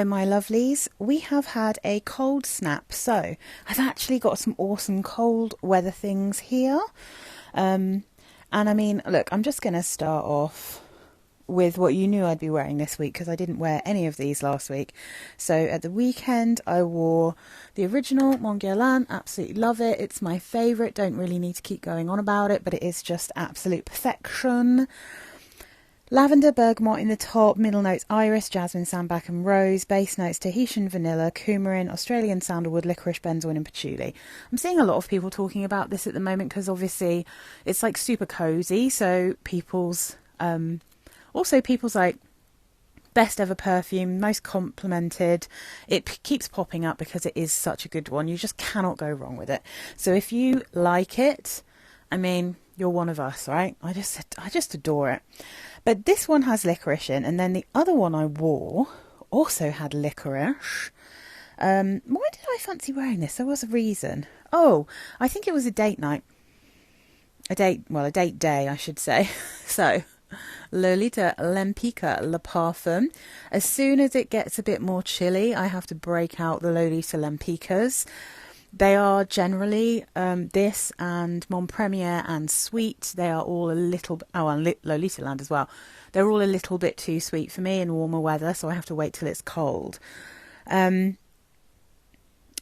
Hello my lovelies, we have had a cold snap, so I've actually got some awesome cold weather things here. And I mean, look, I'm just going to start off with what you knew I'd be wearing this week because I didn't wear any of these last week. So at the weekend I wore the original Mon Guerlain, absolutely love it, it's my favourite, don't really need to keep going on about it, but it is just absolute perfection. Lavender, bergamot in the top, middle notes iris, jasmine, sambac and rose, base notes Tahitian vanilla, coumarin, Australian sandalwood, licorice, benzoin and patchouli. I'm seeing a lot of people talking about this at the moment because obviously it's like super cozy, so people's like best ever perfume, most complimented. It keeps popping up because it is such a good one. You just cannot go wrong with it. So if you like it, I mean, you're one of us, right? I just adore it. But this one has licorice in, and then the other one I wore also had licorice. Why did I fancy wearing this? There was a reason. Oh, I think it was a date night. A date day, I should say. So, Lolita Lempicka Le Parfum. As soon as it gets a bit more chilly, I have to break out the Lolita Lempickas. They are generally, this and Mon Premier and Sweet, they are all a little, and Lolita Land as well, they're all a little bit too sweet for me in warmer weather, so I have to wait till it's cold. The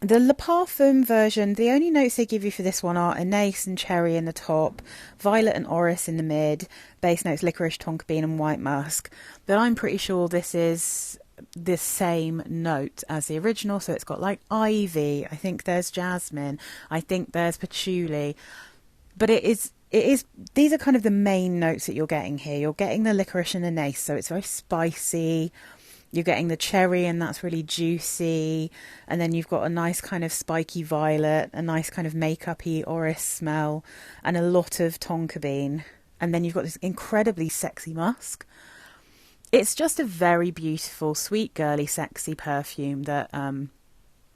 Le Parfum version, the only notes they give you for this one are anise and cherry in the top, violet and orris in the mid, base notes licorice, tonka bean and white musk. But I'm pretty sure this is the same note as the original, so it's got like ivy, I think there's jasmine, I think there's patchouli, but it is these are kind of the main notes that you're getting here. You're getting the licorice and anise, so it's very spicy. You're getting the cherry, and that's really juicy, and then you've got a nice kind of spiky violet, a nice kind of makeup-y orris smell, and a lot of tonka bean, and then you've got this incredibly sexy musk. It's just a very beautiful, sweet, girly, sexy perfume that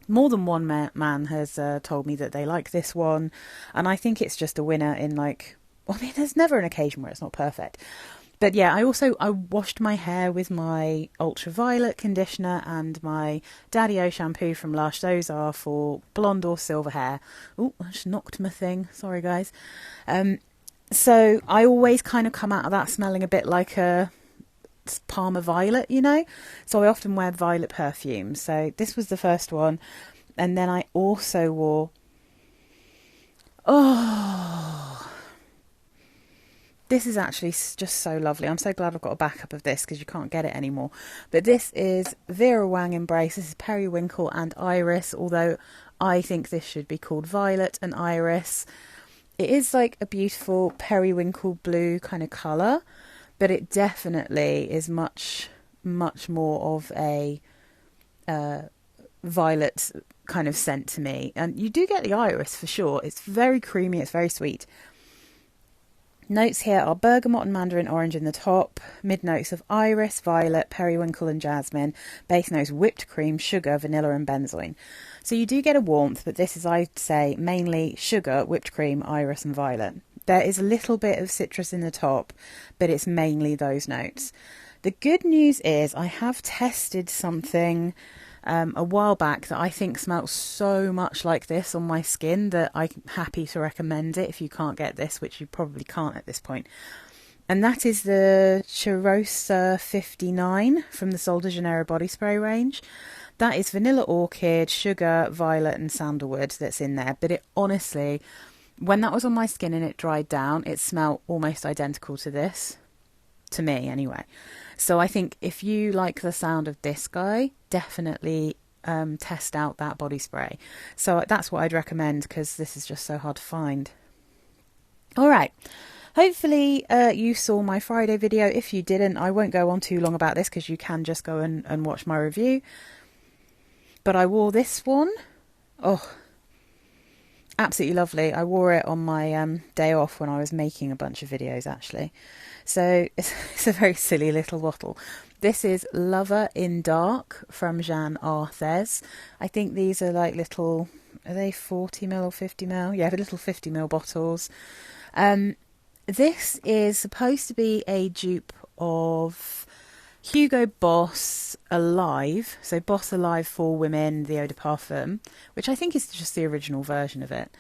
more than one man has told me that they like this one. And I think it's just a winner in like, I mean, there's never an occasion where it's not perfect. But yeah, I washed my hair with my ultraviolet conditioner and my Daddy-O shampoo from Lush. Those are for blonde or silver hair. Oh, I just knocked my thing. Sorry, guys. So I always kind of come out of that smelling a bit like a Parma violet, you know, so I often wear violet perfume. So this was the first one, and then I also wore, this is actually just so lovely. I'm so glad I've got a backup of this because you can't get it anymore. But this is Vera Wang Embrace. This is Periwinkle and Iris, although I think this should be called Violet and Iris. It is like a beautiful periwinkle blue kind of colour, but it definitely is much, much more of a violet kind of scent to me. And you do get the iris for sure. It's very creamy, it's very sweet. Notes here are bergamot and mandarin orange in the top, mid notes of iris, violet, periwinkle and jasmine, base notes whipped cream, sugar, vanilla and benzoin. So you do get a warmth, but this is, I'd say, mainly sugar, whipped cream, iris and violet. There is a little bit of citrus in the top, but it's mainly those notes. The good news is I have tested something a while back that I think smells so much like this on my skin that I'm happy to recommend it if you can't get this, which you probably can't at this point. And that is the Cheirosa 59 from the Sol de Janeiro body spray range. That is vanilla orchid, sugar, violet and sandalwood that's in there. But it honestly, when that was on my skin and it dried down, it smelled almost identical to this. To me, anyway. So I think if you like the sound of this guy, definitely test out that body spray. So that's what I'd recommend because this is just so hard to find. All right. Hopefully you saw my Friday video. If you didn't, I won't go on too long about this because you can just go and watch my review. But I wore this one. Oh, absolutely lovely. I wore it on my day off when I was making a bunch of videos, actually. So it's a very silly little bottle. This is Lover in Dark from Jeanne Arthes. I think these are like little, are they 40ml or 50ml? Yeah, the little 50ml bottles. This is supposed to be a dupe of Hugo Boss Alive, so Boss Alive for Women, the Eau de Parfum, which I think is just the original version of it.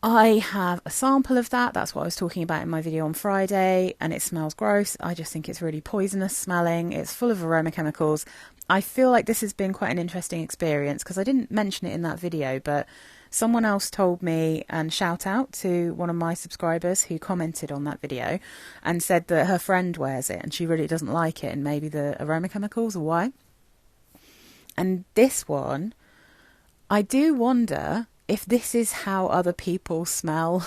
I have a sample of that. That's what I was talking about in my video on Friday, and it smells gross. I just think it's really poisonous smelling. It's full of aroma chemicals. I feel like this has been quite an interesting experience because I didn't mention it in that video, but someone else told me, and shout out to one of my subscribers who commented on that video and said that her friend wears it and she really doesn't like it, and maybe the aroma chemicals or why. And this one, I do wonder if this is how other people smell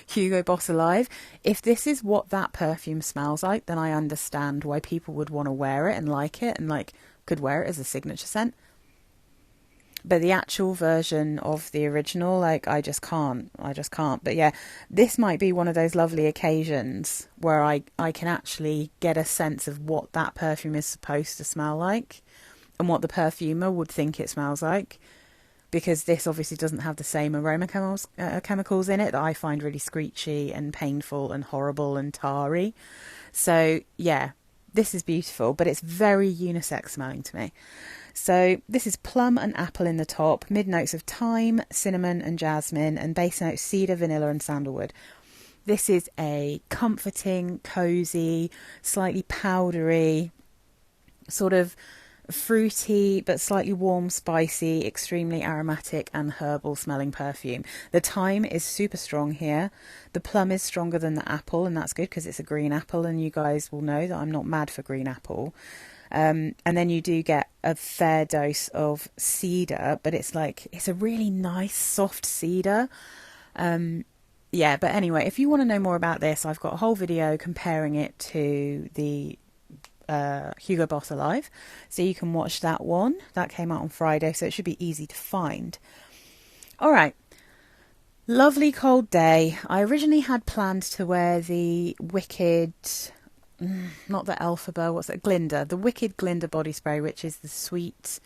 Hugo Boss Alive. If this is what that perfume smells like, then I understand why people would want to wear it and like it and like could wear it as a signature scent. But the actual version of the original, like, I just can't. But yeah, this might be one of those lovely occasions where I can actually get a sense of what that perfume is supposed to smell like and what the perfumer would think it smells like. Because this obviously doesn't have the same aroma chemicals in it that I find really screechy and painful and horrible and tarry. So yeah, this is beautiful, but it's very unisex smelling to me. So this is plum and apple in the top, mid notes of thyme, cinnamon and jasmine, and base notes cedar, vanilla and sandalwood. This is a comforting, cosy, slightly powdery, sort of fruity but slightly warm, spicy, extremely aromatic and herbal smelling perfume. The thyme is super strong here. The plum is stronger than the apple, and that's good because it's a green apple, and you guys will know that I'm not mad for green apple. And then you do get a fair dose of cedar, but it's a really nice soft cedar. Yeah, but anyway, if you want to know more about this, I've got a whole video comparing it to the Hugo Boss Alive, so you can watch that one. That came out on Friday, so it should be easy to find. All right, lovely cold day. I originally had planned to wear the Wicked, not the Elphaba, what's that, Glinda, the Wicked Glinda body spray, which is the sweet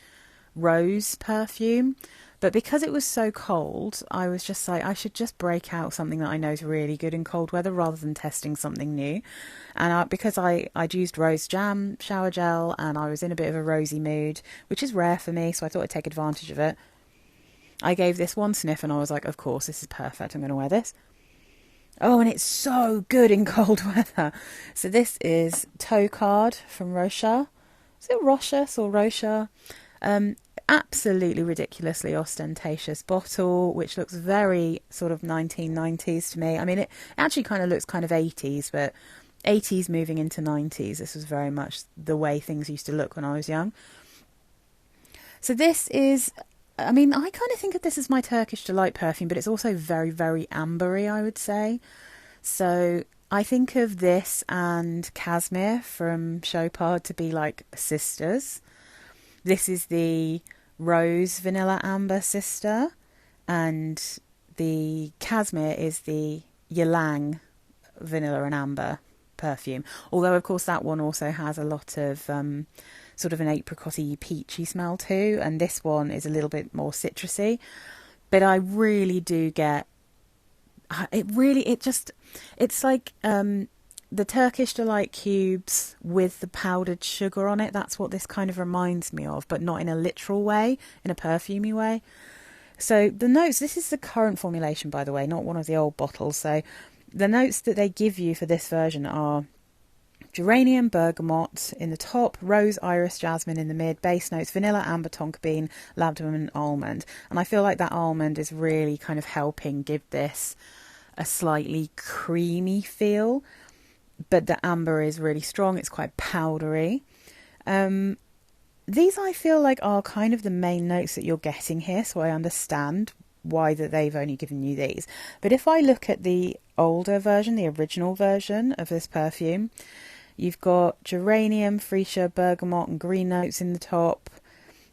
rose perfume. But because it was so cold, I was just like, I should just break out something that I know is really good in cold weather rather than testing something new. And because I'd used rose jam shower gel and I was in a bit of a rosy mood, which is rare for me, so I thought I'd take advantage of it. I gave this one sniff and I was like, of course, this is perfect. I'm going to wear this. Oh, and it's so good in cold weather. So this is Tocade from Rochas. Is it Rochas or Rochas? Absolutely ridiculously ostentatious bottle, which looks very sort of 1990s to me. I mean, it actually kind of looks kind of 80s, but 80s moving into 90s. This was very much the way things used to look when I was young. So this is, I mean, I kind of think of this as my Turkish Delight perfume, but it's also very, very ambery, I would say. So I think of this and Cashmere from Chopard to be like sisters. This is the Rose Vanilla Amber sister, and the Cashmere is the Ylang Vanilla and Amber perfume. Although, of course, that one also has a lot of sort of an apricot-y, peachy smell too, and this one is a little bit more citrusy. But I really do get... It's like... the Turkish Delight cubes with the powdered sugar on it. That's what this kind of reminds me of, but not in a literal way, in a perfumey way. So the notes, this is the current formulation, by the way, not one of the old bottles. So the notes that they give you for this version are geranium, bergamot in the top, rose, iris, jasmine in the mid, base notes, vanilla, amber, tonka bean, lavender and almond. And I feel like that almond is really kind of helping give this a slightly creamy feel. But the amber is really strong. It's quite powdery. These I feel like are kind of the main notes that you're getting here, so I understand why that they've only given you these. But if I look at the older version, the original version of this perfume, you've got geranium, freesia, bergamot and green notes in the top.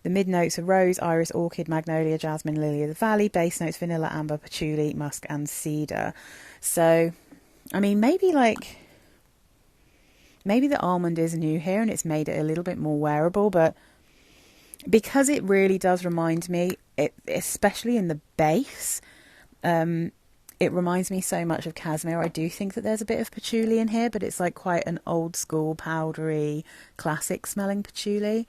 The mid notes are rose, iris, orchid, magnolia, jasmine, lily of the valley. Base notes vanilla, amber, patchouli, musk and cedar. So, I mean, maybe the almond is new here and it's made it a little bit more wearable, but because it really does remind me, especially in the base, it reminds me so much of Cashmere. I do think that there's a bit of patchouli in here, but it's like quite an old school, powdery, classic smelling patchouli.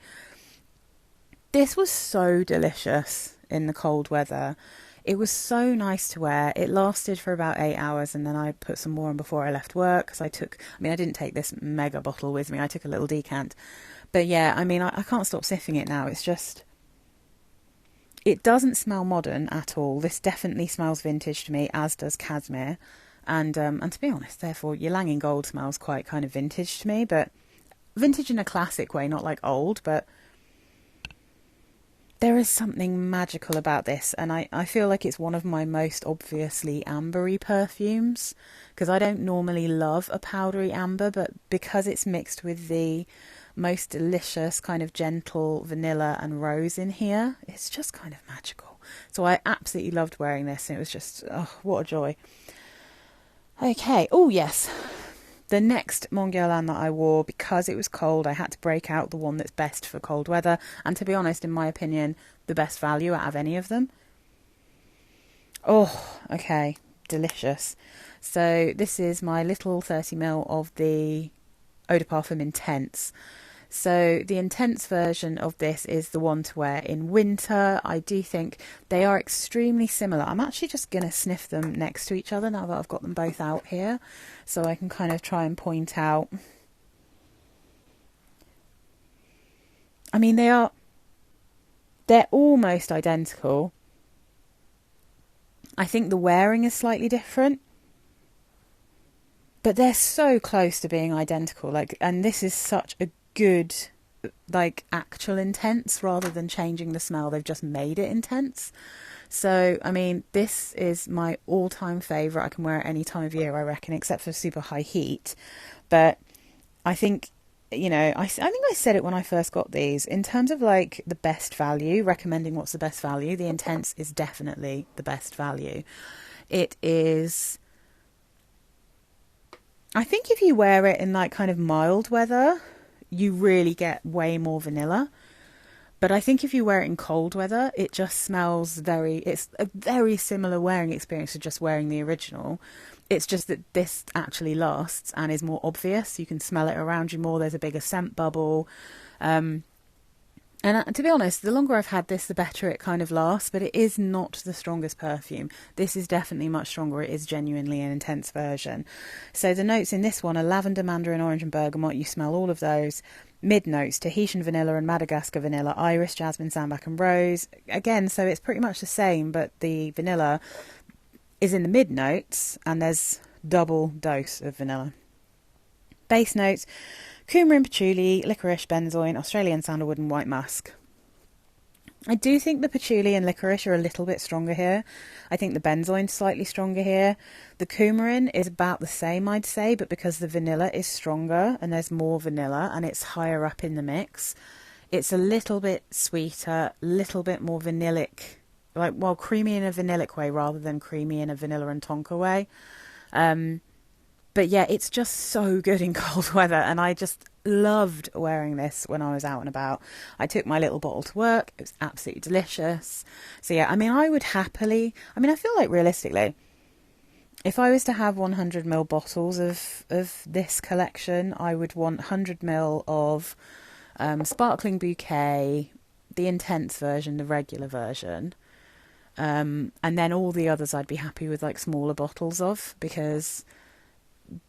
This was so delicious in the cold weather. It was so nice to wear. It lasted for about 8 hours, and then I put some more on before I left work, because I didn't take this mega bottle with me. I took a little decant. But yeah, I mean, I can't stop sniffing it now. It's just... It doesn't smell modern at all. This definitely smells vintage to me, as does Cashmere. And to be honest, therefore, Ylang in Gold smells quite kind of vintage to me, but vintage in a classic way, not like old, but there is something magical about this, and I feel like it's one of my most obviously ambery perfumes, because I don't normally love a powdery amber, but because it's mixed with the most delicious kind of gentle vanilla and rose in here, it's just kind of magical. So I absolutely loved wearing this, and it was just, oh, what a joy. Okay, oh yes, the next Mon Guerlain that I wore, because it was cold, I had to break out the one that's best for cold weather, and to be honest, in my opinion, the best value out of any of them. Oh, okay, delicious. So this is my little 30ml of the Eau de Parfum Intense. So the Intense version of this is the one to wear in winter. I do think they are extremely similar. I'm actually just going to sniff them next to each other now that I've got them both out here, so I can kind of try and point out. I mean, they're almost identical. I think the wearing is slightly different, but they're so close to being identical. Like, and this is such a good, like, actual intense, rather than changing the smell, they've just made it intense. So I mean, this is my all-time favourite. I can wear it any time of year, I reckon, except for super high heat. But I think, you know, I think I said it when I first got these, in terms of like the best value, recommending what's the best value, the Intense is definitely the best value. It is, I think if you wear it in like kind of mild weather, you really get way more vanilla. But I think if you wear it in cold weather, it just smells it's a very similar wearing experience to just wearing the original. It's just that this actually lasts and is more obvious. You can smell it around you more. There's a bigger scent bubble. And to be honest, the longer I've had this, the better it kind of lasts, but it is not the strongest perfume. This is definitely much stronger. It is genuinely an intense version. So the notes in this one are lavender, mandarin, orange and bergamot. You smell all of those. Mid notes, Tahitian vanilla and Madagascar vanilla, iris, jasmine, sambac and rose. Again, so it's pretty much the same, but the vanilla is in the mid notes and there's double dose of vanilla. Base notes, coumarin, patchouli, licorice, benzoin, Australian sandalwood and white musk. I do think the patchouli and licorice are a little bit stronger here. I think the benzoin's slightly stronger here. The coumarin is about the same, I'd say, but because the vanilla is stronger and there's more vanilla and it's higher up in the mix, it's a little bit sweeter, little bit more vanillic, like, well, creamy in a vanillic way rather than creamy in a vanilla and tonka way. But yeah, it's just so good in cold weather, and I just loved wearing this when I was out and about. I took my little bottle to work. It was absolutely delicious. So yeah, I mean, I would happily, I mean, I feel like realistically, if I was to have 100ml bottles of this collection, I would want 100ml of Sparkling Bouquet, the Intense version, the regular version. And then all the others I'd be happy with like smaller bottles of, because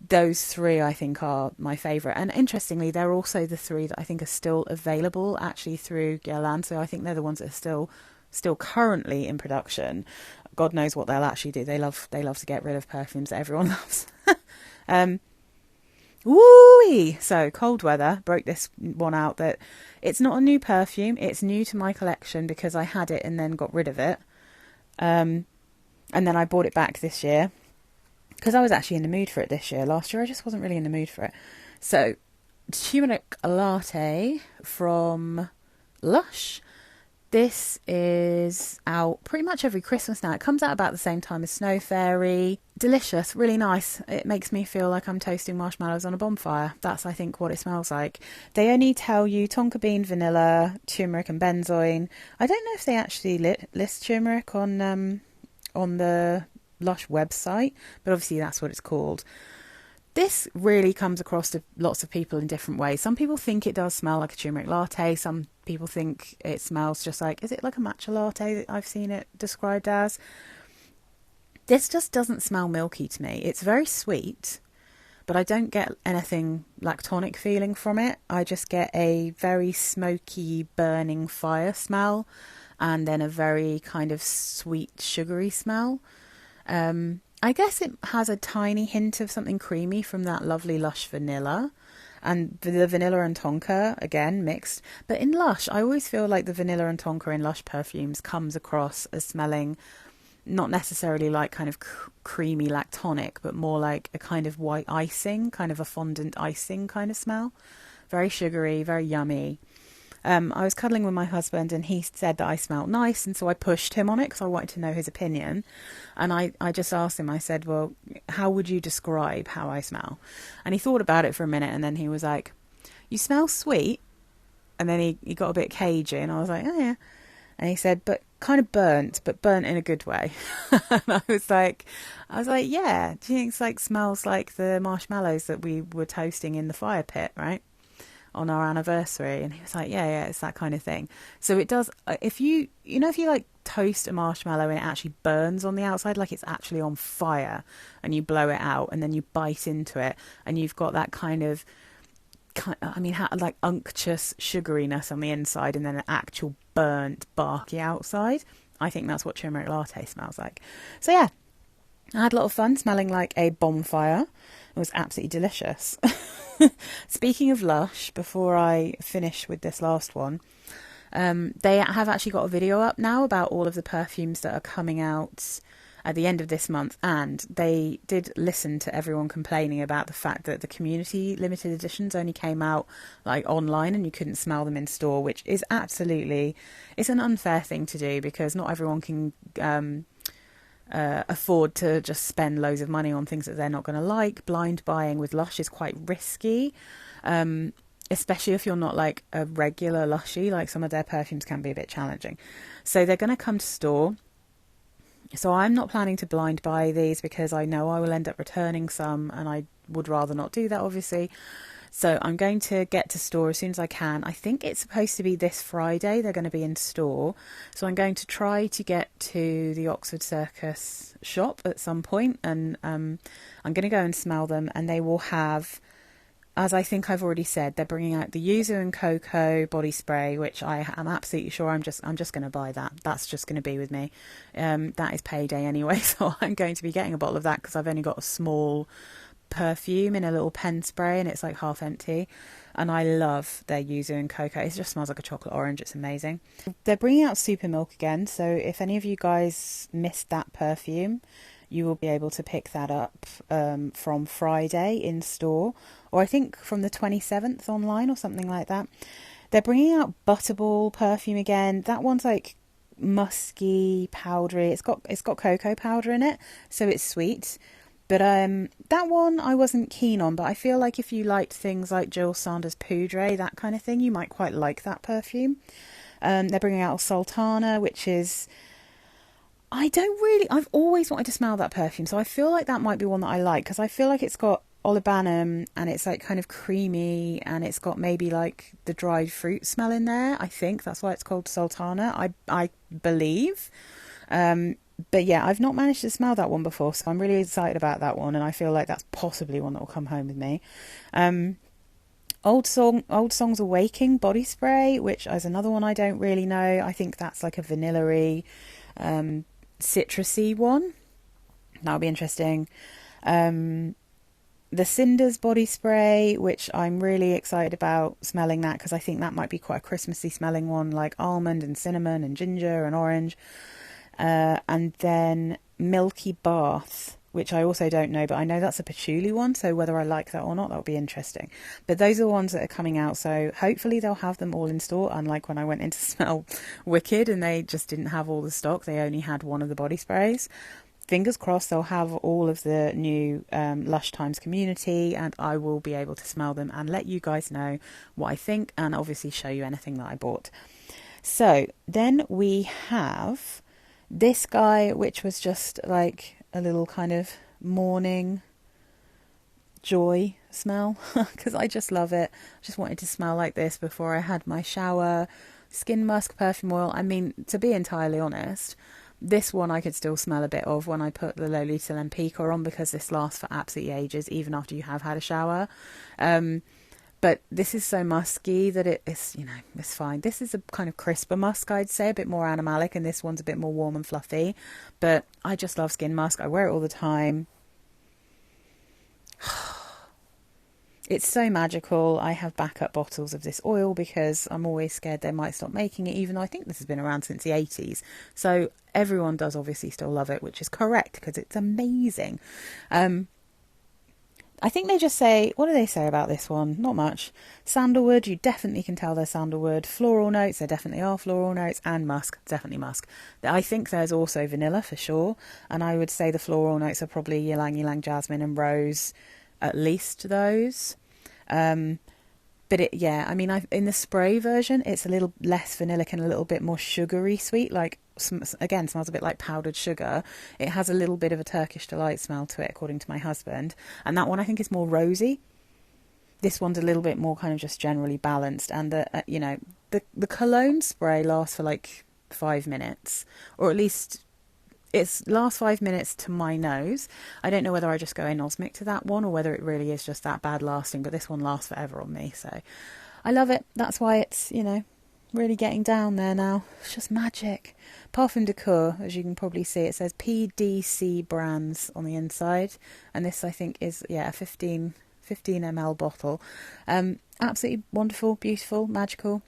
those three I think are my favourite. And interestingly, they're also the three that I think are still available actually through Guerlain. So I think they're the ones that are still currently in production. God knows what they'll actually do. They love to get rid of perfumes that everyone loves. Woo-wee! So cold weather, broke this one out, that it's not a new perfume. It's new to my collection because I had it and then got rid of it. And then I bought it back this year, because I was actually in the mood for it this year. Last year I just wasn't really in the mood for it. So, Tumeric Latte from Lush. This is out pretty much every Christmas now. It comes out about the same time as Snow Fairy. Delicious, really nice. It makes me feel like I'm toasting marshmallows on a bonfire. That's, I think, what it smells like. They only tell you tonka bean, vanilla, turmeric and benzoin. I don't know if they actually list turmeric on the Lush website, but obviously that's what it's called. This really comes across to lots of people in different ways. Some people think it does smell like a turmeric latte. Some people think it smells just like, is it like a matcha latte that I've seen it described as? This just doesn't smell milky to me. It's very sweet, but I don't get anything lactonic feeling from it. I just get a very smoky, burning fire smell, and then a very kind of sweet, sugary smell. I guess it has a tiny hint of something creamy from that lovely Lush vanilla. And the vanilla and tonka, again, mixed. But in Lush, I always feel like the vanilla and tonka in Lush perfumes comes across as smelling not necessarily like kind of creamy lactonic, but more like a kind of white icing, kind of a fondant icing kind of smell. Very sugary, very yummy. I was cuddling with my husband and he said that I smelled nice, and so I pushed him on it because I wanted to know his opinion. And I just asked him, I said, well, how would you describe how I smell? And he thought about it for a minute and then he was like, you smell sweet. And then he got a bit cagey and I was like, oh yeah. And he said, but kind of burnt, but burnt in a good way. And I was like, yeah, do you think it's like smells like the marshmallows that we were toasting in the fire pit, right? On our anniversary. And he was like, yeah, it's that kind of thing. So it does, if you like toast a marshmallow and it actually burns on the outside, like it's actually on fire, and you blow it out and then you bite into it and you've got that kind of like unctuous sugariness on the inside and then an actual burnt barky outside. I think that's what turmeric latte smells like. So yeah, I had a lot of fun smelling like a bonfire. It was absolutely delicious. Speaking of Lush, before I finish with this last one, they have actually got a video up now about all of the perfumes that are coming out at the end of this month, and they did listen to everyone complaining about the fact that the community limited editions only came out like online and you couldn't smell them in store, which is absolutely, it's an unfair thing to do because not everyone can afford to just spend loads of money on things that they're not going to like. Blind buying with Lush is quite risky, especially if you're not like a regular Lushy. Like some of their perfumes can be a bit challenging. So they're going to come to store. So I'm not planning to blind buy these because I know I will end up returning some and I would rather not do that, obviously. So I'm going to get to store as soon as I can. I think it's supposed to be this Friday they're going to be in store. So I'm going to try to get to the Oxford Circus shop at some point, and I'm going to go and smell them, and they will have, as I think I've already said, they're bringing out the Yuzu and Cocoa body spray, which I am absolutely sure I'm just going to buy that. That's just going to be with me. That is payday anyway, so I'm going to be getting a bottle of that because I've only got a small perfume in a little pen spray and it's like half empty, and I love their Yuzu and Cocoa. It just smells like a chocolate orange. It's amazing. They're bringing out Super Milk again, so if any of you guys missed that perfume, you will be able to pick that up from Friday in store, or I think from the 27th online or something like that. They're bringing out Butterball perfume again. That one's like musky, powdery. It's got cocoa powder in it, so it's sweet. But that one I wasn't keen on, but I feel like if you liked things like Jill Sanders Poudre, that kind of thing, you might quite like that perfume. They're bringing out Sultana, which is... I've always wanted to smell that perfume, so I feel like that might be one that I like, because I feel like it's got olibanum and it's like kind of creamy and it's got maybe like the dried fruit smell in there. I think that's why it's called Sultana, I believe. But yeah, I've not managed to smell that one before, so I'm really excited about that one, and I feel like that's possibly one that will come home with me. Old Songs Awaking body spray, which is another one I don't really know. I think that's like a vanilla-y, citrusy one. That'll be interesting. The Cinders body spray, which I'm really excited about smelling that, because I think that might be quite a Christmassy smelling one, like almond and cinnamon and ginger and orange. And then Milky Bath, which I also don't know, but I know that's a patchouli one, so whether I like that or not, that'll be interesting. But those are the ones that are coming out, so hopefully they'll have them all in store, unlike when I went in to smell Wicked and they just didn't have all the stock. They only had one of the body sprays. Fingers crossed they'll have all of the new Lush Times Community, and I will be able to smell them and let you guys know what I think, and obviously show you anything that I bought. So then we have this guy, which was just like a little kind of morning joy smell because I just love it. I just wanted to smell like this before I had my shower. Skin musk perfume oil. I mean, to be entirely honest, this one I could still smell a bit of when I put the Lolita Lempicka on, because this lasts for absolutely ages, even after you have had a shower. But this is so musky that it's, you know, it's fine. This is a kind of crisper musk, I'd say, a bit more animalic, and this one's a bit more warm and fluffy. But I just love skin musk. I wear it all the time. It's so magical. I have backup bottles of this oil because I'm always scared they might stop making it, even though I think this has been around since the 80s. So everyone does obviously still love it, which is correct because it's amazing. I think they just say, what do they say about this one? Not much. Sandalwood, you definitely can tell they're sandalwood. Floral notes, there definitely are floral notes. And musk, definitely musk. I think there's also vanilla for sure. And I would say the floral notes are probably ylang ylang, jasmine and rose, at least those. But yeah, I mean, in the spray version, it's a little less vanillic and a little bit more sugary sweet, like, again, smells a bit like powdered sugar. It has a little bit of a Turkish delight smell to it, according to my husband. And that one, I think, is more rosy. This one's a little bit more kind of just generally balanced. And, the cologne spray lasts for like 5 minutes, or at least it lasts 5 minutes to my nose. I don't know whether I just go anosmic to that one or whether it really is just that bad lasting, but this one lasts forever on me. So I love it. That's why it's, you know, really getting down there now. It's just magic. Parfum de Coeur, as you can probably see, it says PDC brands on the inside. And this, I think, is, a 15 ml bottle. Absolutely wonderful, beautiful, magical.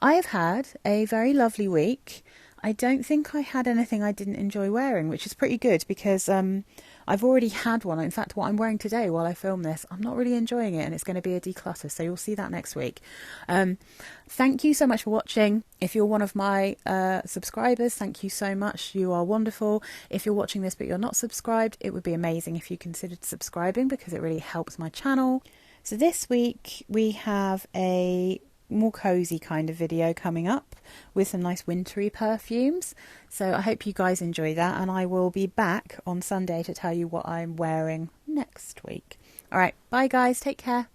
I have had a very lovely week. I don't think I had anything I didn't enjoy wearing, which is pretty good because I've already had one. In fact, what I'm wearing today while I film this, I'm not really enjoying it, and it's going to be a declutter, so you'll see that next week. Thank you so much for watching. If you're one of my subscribers, thank you so much. You are wonderful. If you're watching this but you're not subscribed, it would be amazing if you considered subscribing because it really helps my channel. So this week we have a more cozy kind of video coming up with some nice wintry perfumes, so I hope you guys enjoy that, and I will be back on Sunday to tell you what I'm wearing next week. All right, bye guys, take care.